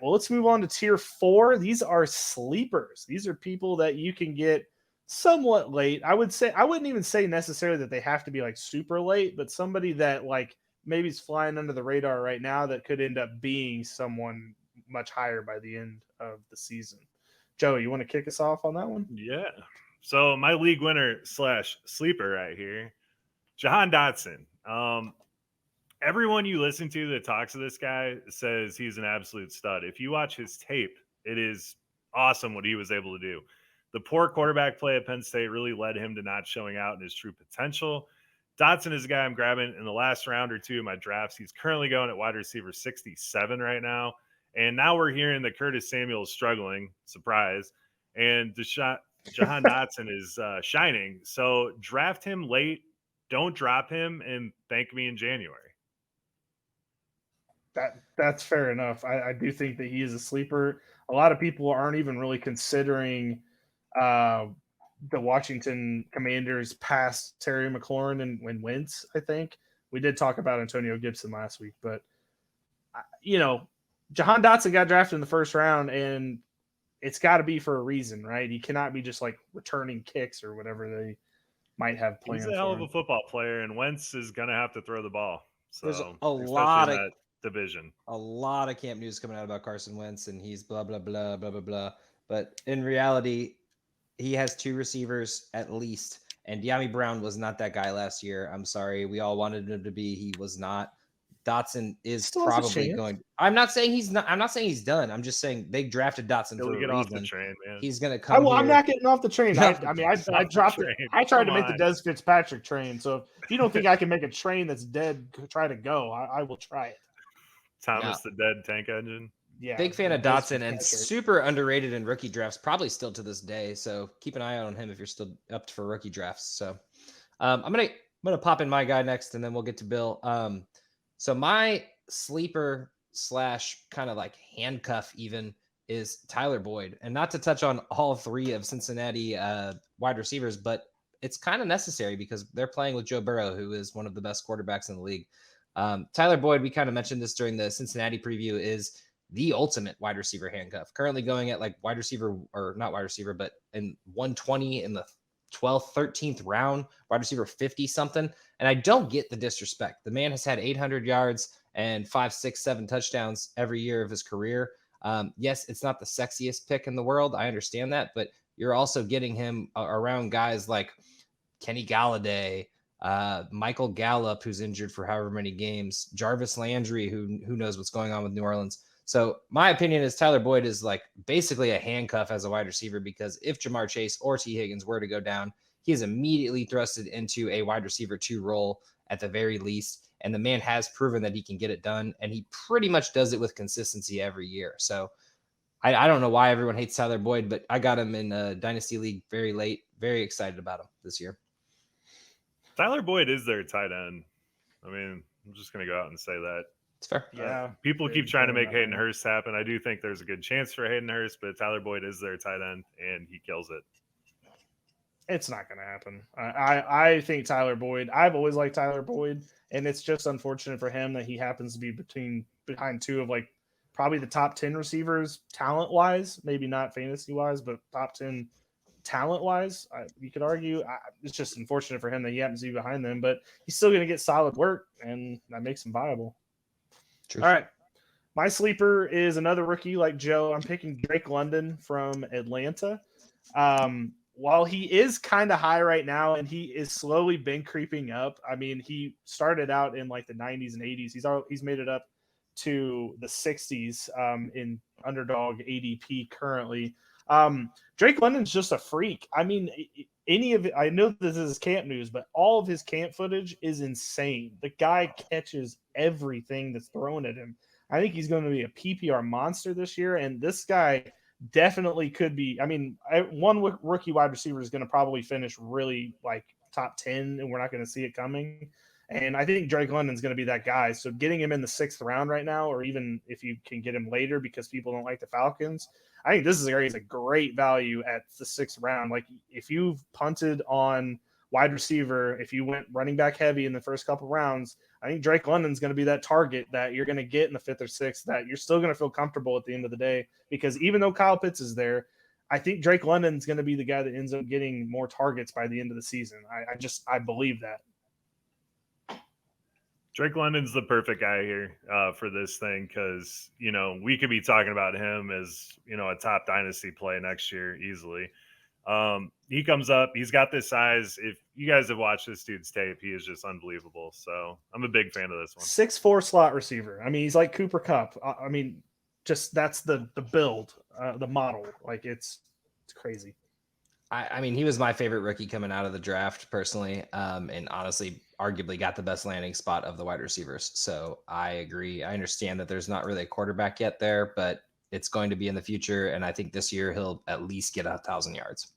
well, let's move on to tier 4. These are sleepers. These are people that you can get somewhat late. I wouldn't even say necessarily that they have to be like super late, but somebody that like maybe is flying under the radar right now that could end up being someone much higher by the end of the season. Joe, you want to kick us off on that one? Yeah. So my league winner slash sleeper right here, Jahan Dotson. Everyone you listen to that talks to this guy says he's an absolute stud. If you watch his tape, it is awesome what he was able to do. The poor quarterback play at Penn State really led him to not showing out in his true potential. Dotson is a guy I'm grabbing in the last round or two of my drafts. He's currently going at wide receiver 67 right now. And now we're hearing that Curtis Samuel is struggling. Surprise. And Jahan Dotson is shining. So draft him late. Don't drop him and thank me in January. That's fair enough. I do think that he is a sleeper. A lot of people aren't even really considering uh, the Washington Commanders past Terry McLaurin and Wentz. I think we did talk about Antonio Gibson last week, but you know, Jahan Dotson got drafted in the first round, and it's got to be for a reason, right? He cannot be just like returning kicks or whatever they might have planned. He's a hell of a football player, and Wentz is going to have to throw the ball. So There's a especially lot in of that division. a lot of camp news coming out about Carson Wentz, and he's blah blah blah blah blah blah. But in reality, he has 2 receivers at least, and De'Ami Brown was not that guy last year. I'm sorry, we all wanted him to be. He was not. Dotson is Still has a probably chance. going. I'm not saying he's not. I'm not saying he's done. I'm just saying they drafted Dotson He'll for get a off the reason. train, man. He's gonna come I'm here. not getting off the train. I dropped train. it. I tried to Come make the on. Des Fitzpatrick train. So if you don't think I can make a train that's dead, try to go. I will try it. Thomas the Dead Tank Engine. Yeah, Big fan of Des Dotson and Fitzpatrick. super underrated in rookie drafts, probably still to this day. So keep an eye out on him if you're still up for rookie drafts. So I'm gonna pop in my guy next, and then we'll get to Bill. So my sleeper / kind of like handcuff even is Tyler Boyd, and not to touch on all 3 of Cincinnati wide receivers, but it's kind of necessary because they're playing with Joe Burrow, who is one of the best quarterbacks in the league. Tyler Boyd, we kind of mentioned this during the Cincinnati preview, is the ultimate wide receiver handcuff. Currently going at like wide receiver, or not wide receiver, but in 120 in the 12th, 13th round, wide receiver 50 something. And I don't get the disrespect. The man has had 800 yards and 5, 6, 7 touchdowns every year of his career. Yes, it's not the sexiest pick in the world. I understand that, but you're also getting him around guys like Kenny Galladay, Michael Gallup, who's injured for however many games, Jarvis Landry, who knows what's going on with New Orleans. So my opinion is Tyler Boyd is like basically a handcuff as a wide receiver, because if Jamar Chase or T. Higgins were to go down, he is immediately thrusted into a wide receiver 2 role at the very least. And the man has proven that he can get it done, and he pretty much does it with consistency every year. So I don't know why everyone hates Tyler Boyd, but I got him in a Dynasty League very late. Very excited about him this year. Tyler Boyd is their tight end. I mean, I'm just going to go out and say that. It's fair. Yeah. People keep trying to make Hayden Hurst happen. I do think there's a good chance for Hayden Hurst, but Tyler Boyd is their tight end, and he kills it. It's not going to happen. I think Tyler Boyd, I've always liked Tyler Boyd, and it's just unfortunate for him that he happens to be behind 2 of like probably the top 10 receivers talent-wise, maybe not fantasy-wise, but top 10 talent-wise. You could argue it's just unfortunate for him that he happens to be behind them, but he's still going to get solid work, and that makes him viable. True. All right. My sleeper is another rookie like Joe. I'm picking Drake London from Atlanta. While he is kind of high right now, and he is slowly been creeping up. I mean, he started out in like the 90s and 80s. He's made it up to the 60s in underdog ADP currently. Drake London's just a freak. I mean, I know this is camp news, but all of his camp footage is insane. The guy catches everything that's thrown at him. I think he's going to be a PPR monster this year, and this guy definitely could be. I mean, one rookie wide receiver is going to probably finish really like top 10, and we're not going to see it coming. And I think Drake London's going to be that guy. So getting him in the 6th round right now, or even if you can get him later because people don't like the Falcons, I think this is a great value at the 6th round. Like if you've punted on wide receiver, if you went running back heavy in the first couple rounds, I think Drake London's going to be that target that you're going to get in the 5th or 6th that you're still going to feel comfortable at the end of the day. Because even though Kyle Pitts is there, I think Drake London's going to be the guy that ends up getting more targets by the end of the season. I believe that. Drake London's the perfect guy here for this thing because, we could be talking about him as, a top dynasty play next year easily. He comes up, he's got this size. If you guys have watched this dude's tape, he is just unbelievable. So I'm a big fan of this one. 6'4" slot receiver. I mean, he's like Cooper Kupp. I mean, just that's the build, the model. Like it's crazy. I mean, he was my favorite rookie coming out of the draft personally, and honestly, arguably got the best landing spot of the wide receivers. So I agree. I understand that there's not really a quarterback yet there, but it's going to be in the future. And I think this year he'll at least get 1,000 yards.